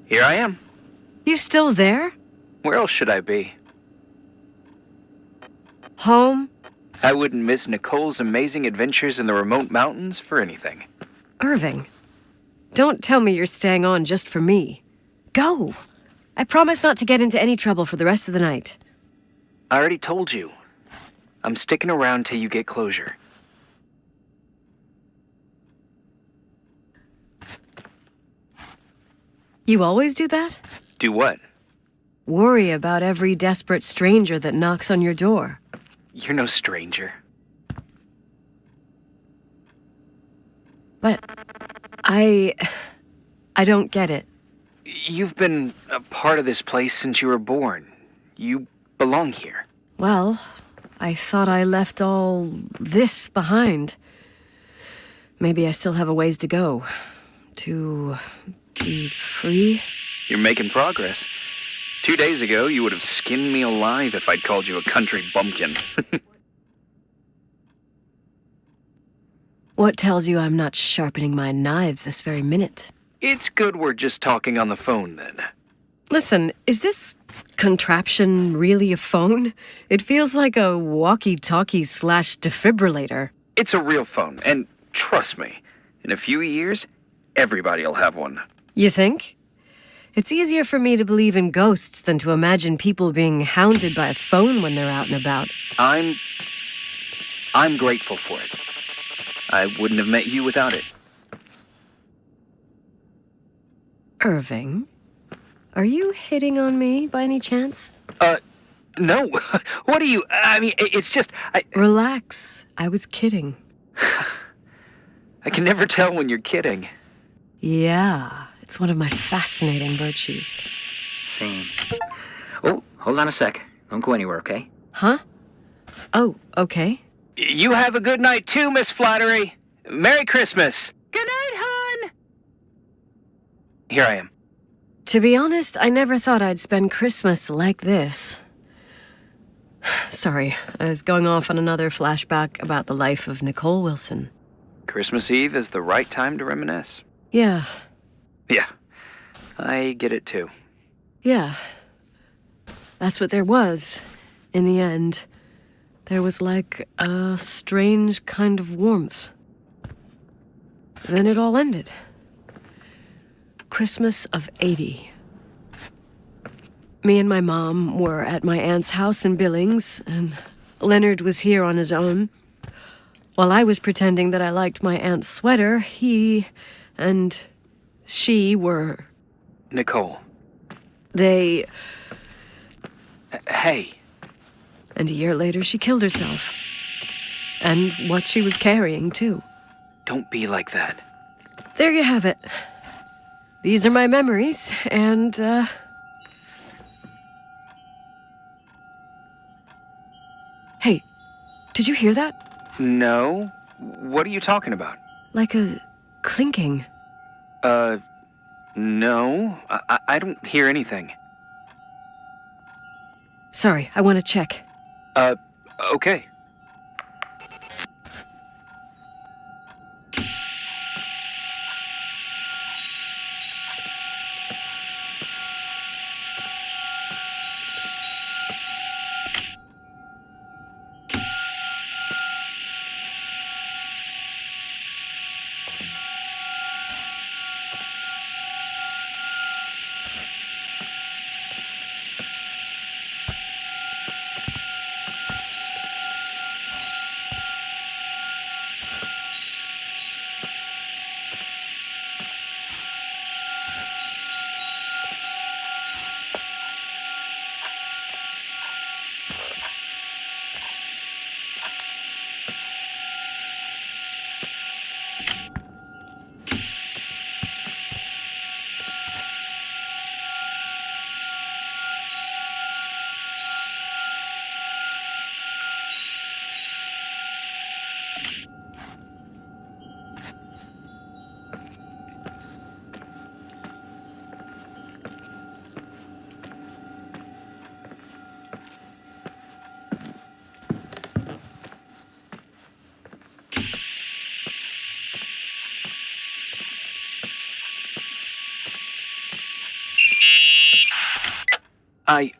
Here I am. You still there? Where else should I be? Home? I wouldn't miss Nicole's amazing adventures in the remote mountains for anything. Irving, don't tell me you're staying on just for me. Go! I promise not to get into any trouble for the rest of the night. I already told you. I'm sticking around till you get closure. You always do that? Do what? Worry about every desperate stranger that knocks on your door. You're no stranger. But I don't get it. You've been a part of this place since you were born. You belong here. Well, I thought I left all this behind. Maybe I still have a ways to go. To be free? You're making progress. 2 days ago, you would have skinned me alive if I'd called you a country bumpkin. What tells you I'm not sharpening my knives this very minute? It's good we're just talking on the phone, then. Listen, is this contraption really a phone? It feels like a walkie-talkie / defibrillator. It's a real phone, and trust me, in a few years, everybody'll have one. You think? It's easier for me to believe in ghosts than to imagine people being hounded by a phone when they're out and about. I'm grateful for it. I wouldn't have met you without it. Irving, are you hitting on me by any chance? No. What are you... I mean, it's just... Relax. I was kidding. I can never tell when you're kidding. Yeah, it's one of my fascinating virtues. Same. Oh, hold on a sec. Don't go anywhere, okay? Huh? Oh, okay. You have a good night too, Miss Flattery. Merry Christmas. Good night, hon! Here I am. To be honest, I never thought I'd spend Christmas like this. Sorry, I was going off on another flashback about the life of Nicole Wilson. Christmas Eve is the right time to reminisce. Yeah. Yeah, I get it too. Yeah. That's what there was, in the end. There was like a strange kind of warmth. Then it all ended. Christmas of '80. Me and my mom were at my aunt's house in Billings, and Leonard was here on his own. While I was pretending that I liked my aunt's sweater, he and she were... Nicole. They... Hey. And a year later, she killed herself. And what she was carrying, too. Don't be like that. There you have it. These are my memories, and, Hey, did you hear that? No? What are you talking about? Like a clinking. No. I don't hear anything. Sorry, I want to check. Okay.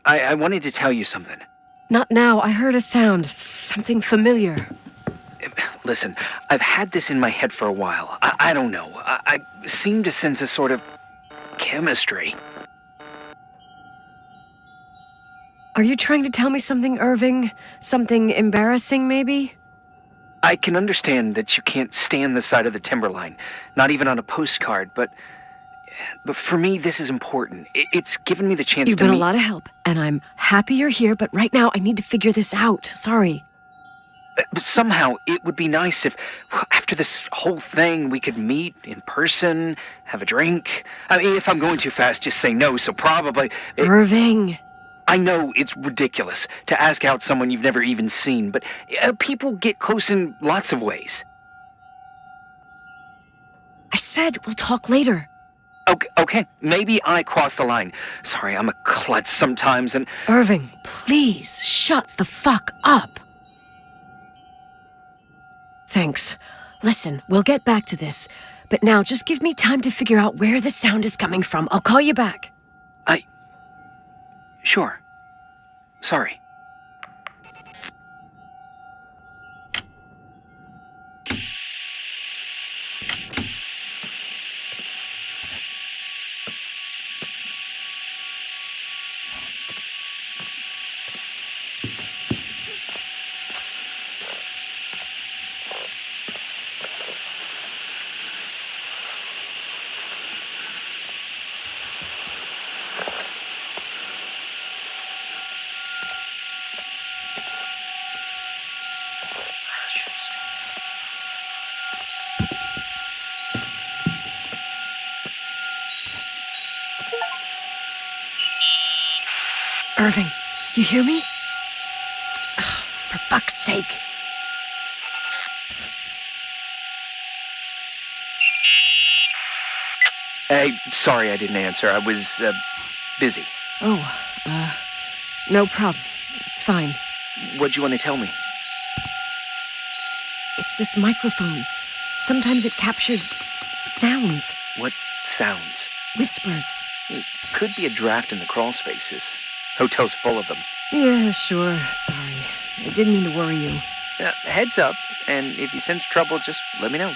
I wanted to tell you something. Not now. I heard a sound. Something familiar. Listen, I've had this in my head for a while. I don't know. I seem to sense a sort of chemistry. Are you trying to tell me something, Irving? Something embarrassing, maybe? I can understand that you can't stand the side of the timberline, not even on a postcard, but for me, this is important. It's given me the chance You've to been meet... a lot of help, and I'm happy you're here, but right now I need to figure this out. Sorry. But somehow, it would be nice if, after this whole thing, we could meet in person, have a drink. I mean, if I'm going too fast, just say no, so probably... Irving. I know it's ridiculous to ask out someone you've never even seen, but people get close in lots of ways. I said we'll talk later. Okay, maybe I crossed the line. Sorry, I'm a klutz sometimes, and... Irving, please, shut the fuck up. Thanks. Listen, we'll get back to this, but now just give me time to figure out where the sound is coming from. I'll call you back. Sure. Sorry. Irving, you hear me? Ugh, for fuck's sake. Hey, sorry I didn't answer. I was, busy. Oh, no problem. It's fine. What'd you want to tell me? It's this microphone. Sometimes it captures sounds, What sounds? whispers. It could be a draft in the crawl spaces. Hotel's full of them. Yeah, sure. Sorry. I didn't mean to worry you. Heads up, and if you sense trouble, just let me know.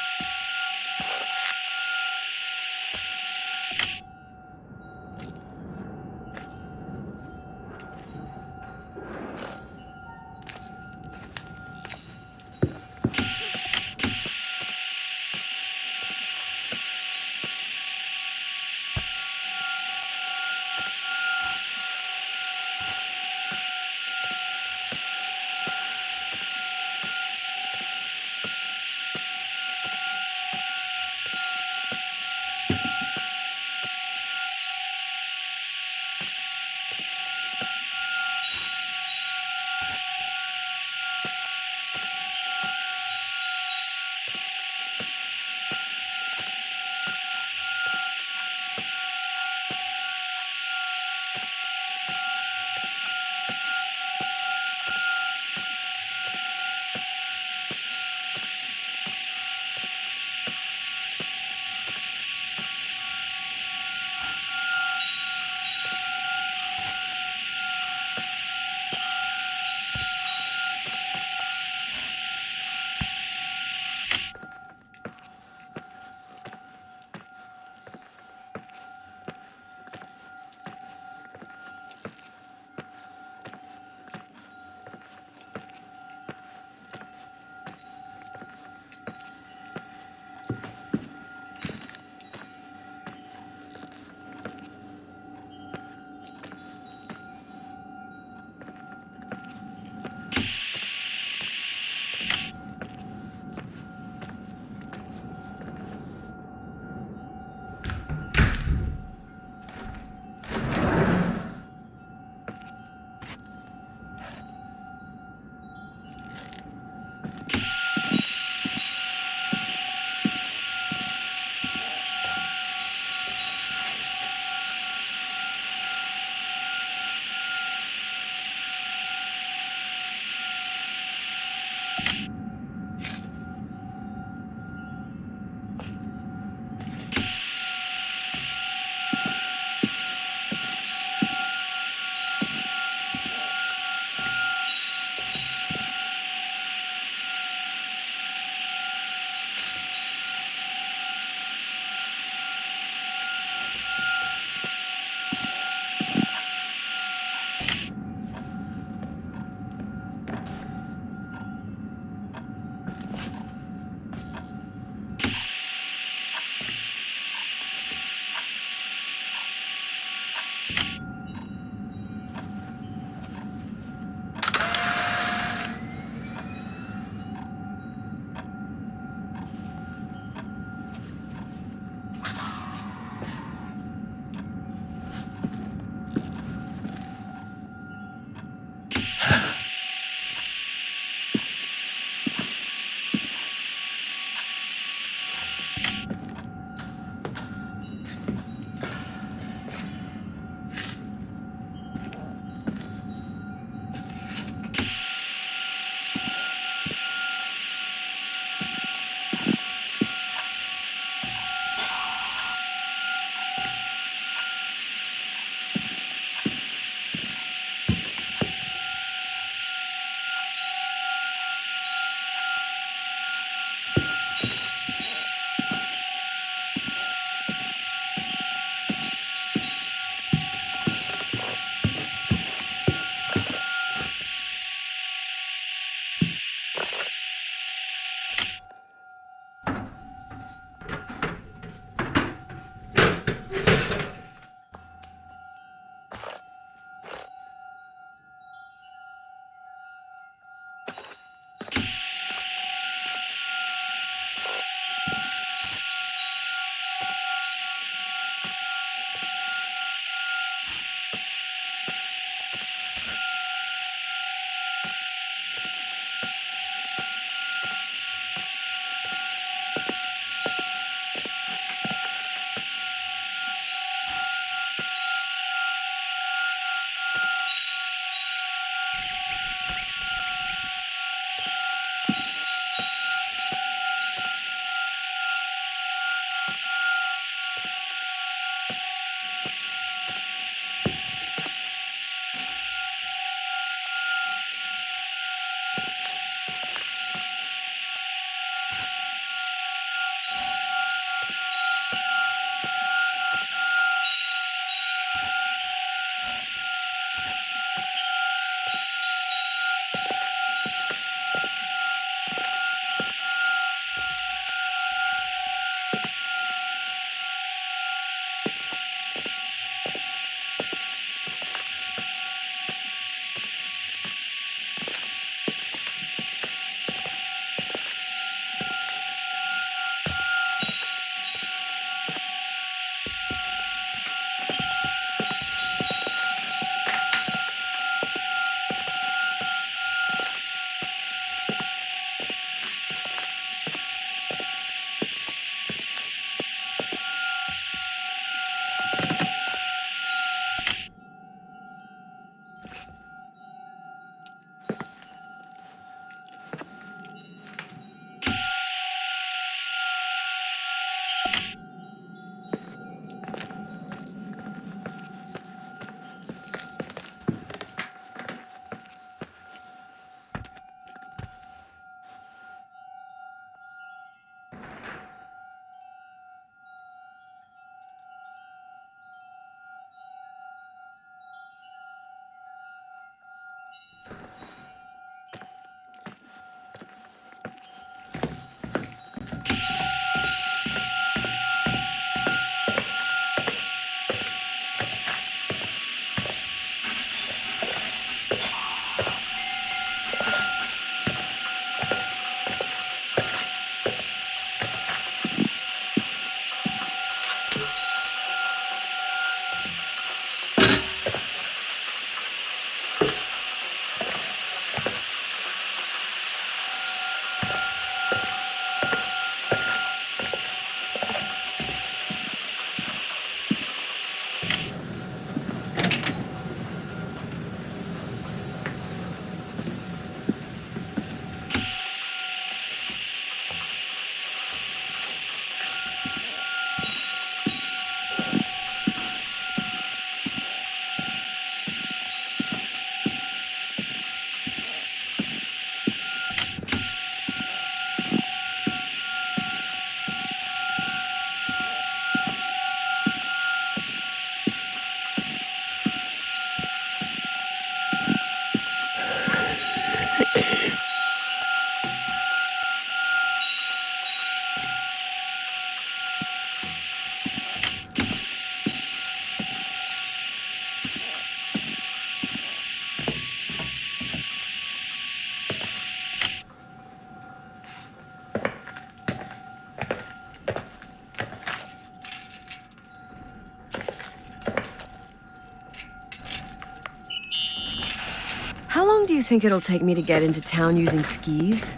think it'll take me to get into town using skis?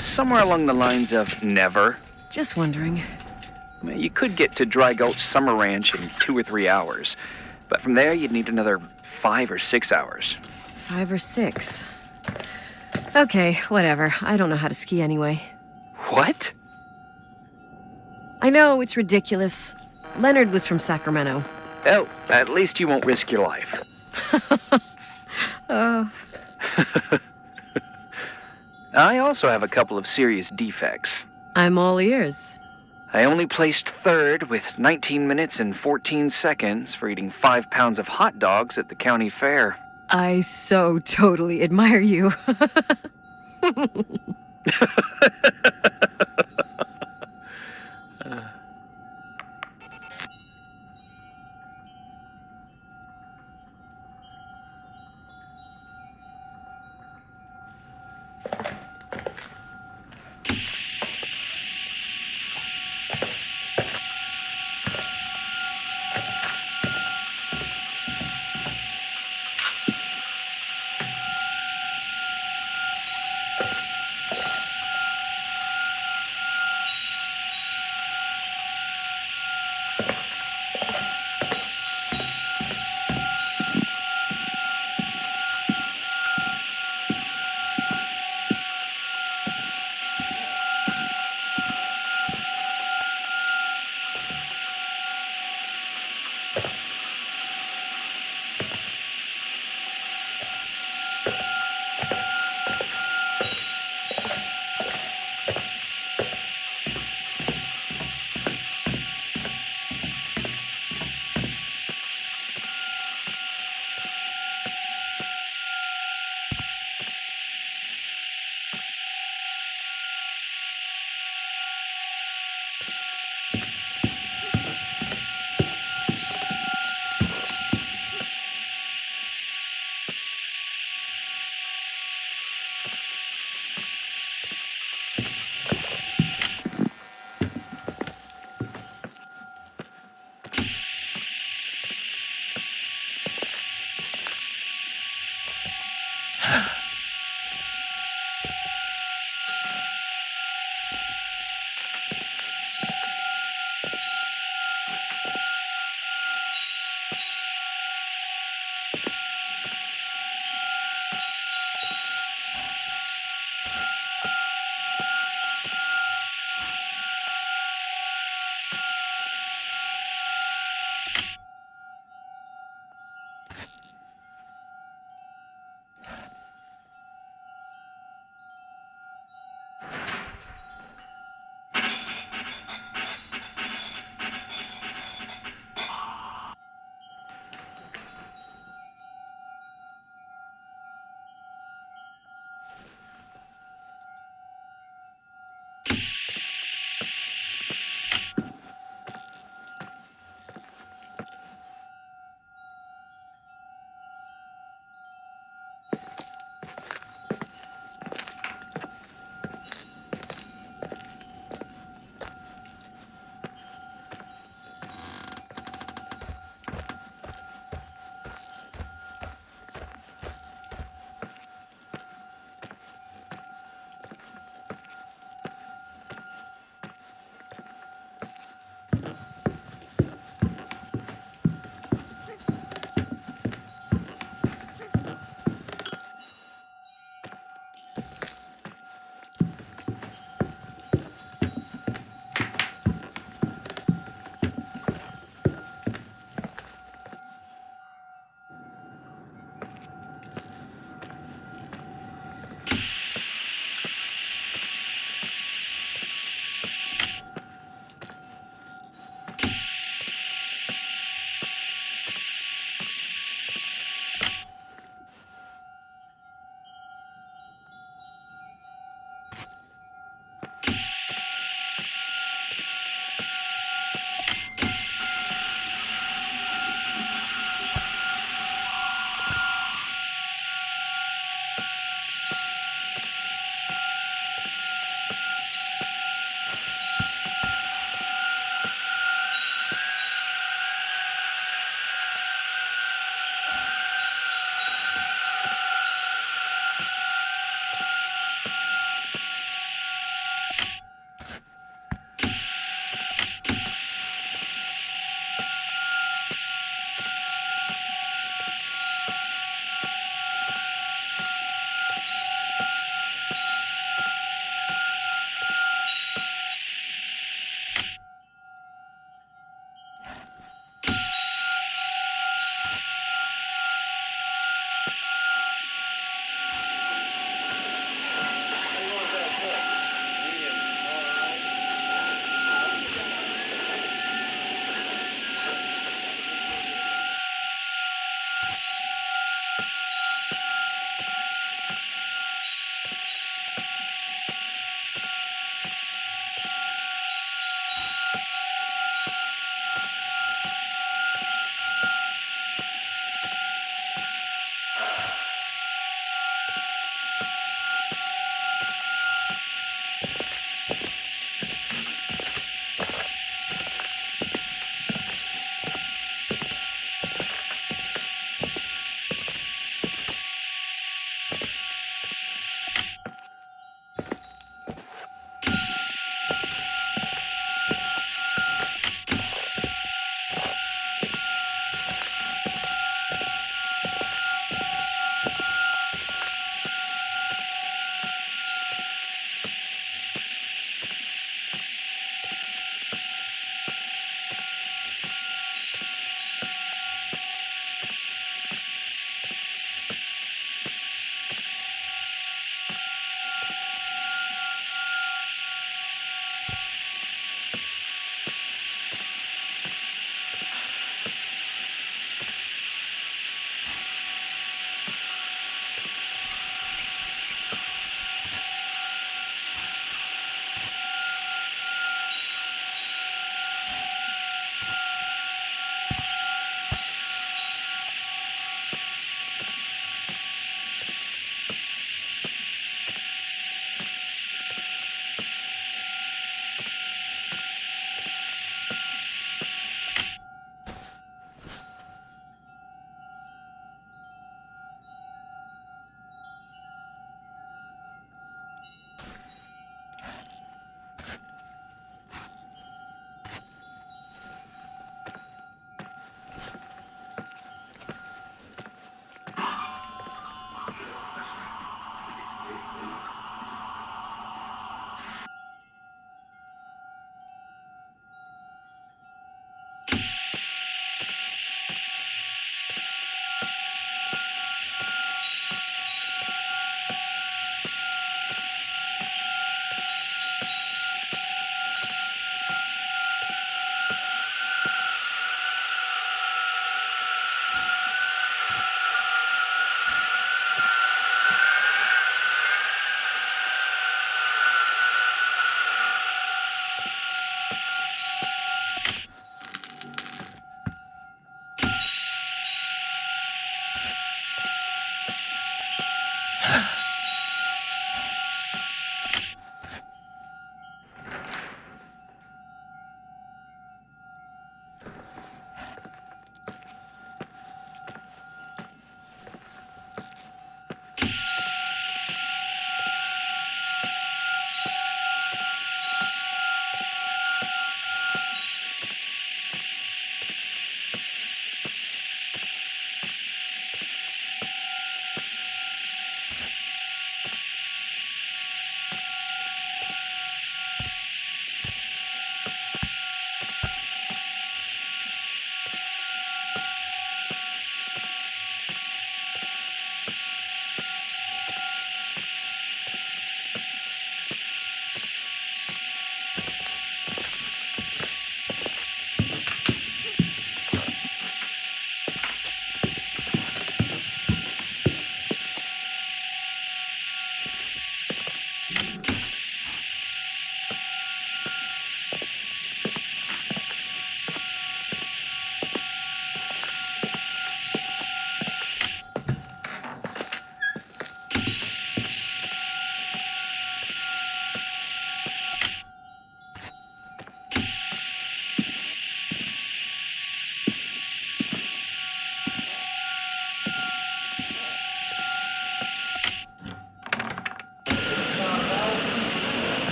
Somewhere along the lines of never. Just wondering. You could get to Dry Gulch Summer Ranch in 2 or 3 hours, but from there you'd need another 5 or 6 hours. 5 or 6. Okay, whatever. I don't know how to ski anyway. What? I know, it's ridiculous. Leonard was from Sacramento. Oh, at least you won't risk your life. I also have a couple of serious defects. I'm all ears. I only placed third with 19 minutes and 14 seconds for eating 5 pounds of hot dogs at the county fair. I so totally admire you.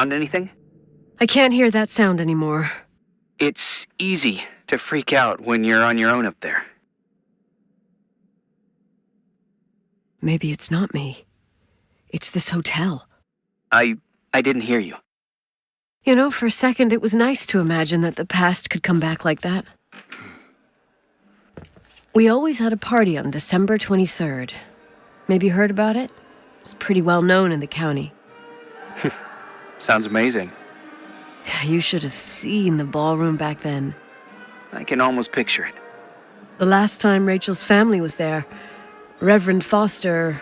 found anything? I can't hear that sound anymore. It's easy to freak out when you're on your own up there. Maybe it's not me. It's this hotel. I didn't hear you. You know, for a second it was nice to imagine that the past could come back like that. We always had a party on December 23rd. Maybe you heard about it? It's pretty well known in the county. Sounds amazing. You should have seen the ballroom back then. I can almost picture it. The last time Rachel's family was there, Reverend Foster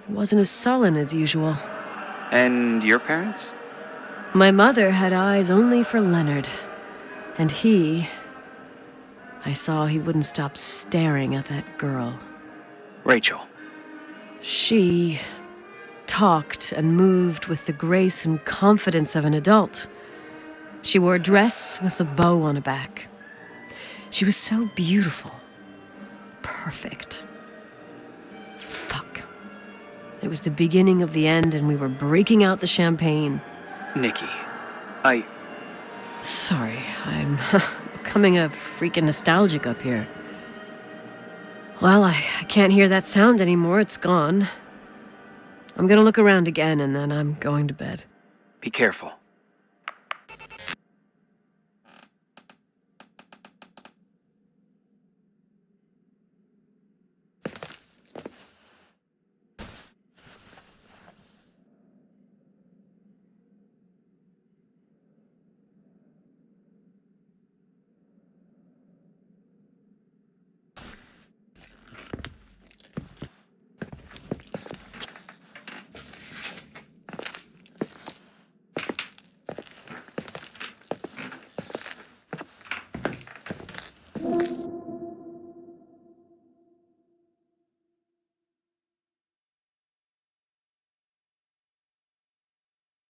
wasn't as sullen as usual. And your parents? My mother had eyes only for Leonard. And I saw he wouldn't stop staring at that girl. Rachel. She talked and moved with the grace and confidence of an adult. She wore a dress with a bow on her back. She was so beautiful. Perfect. Fuck. It was the beginning of the end, and we were breaking out the champagne. Nikki, Sorry, I'm becoming a freaking nostalgic up here. Well, I can't hear that sound anymore. It's gone. I'm gonna look around again, and then I'm going to bed. be careful.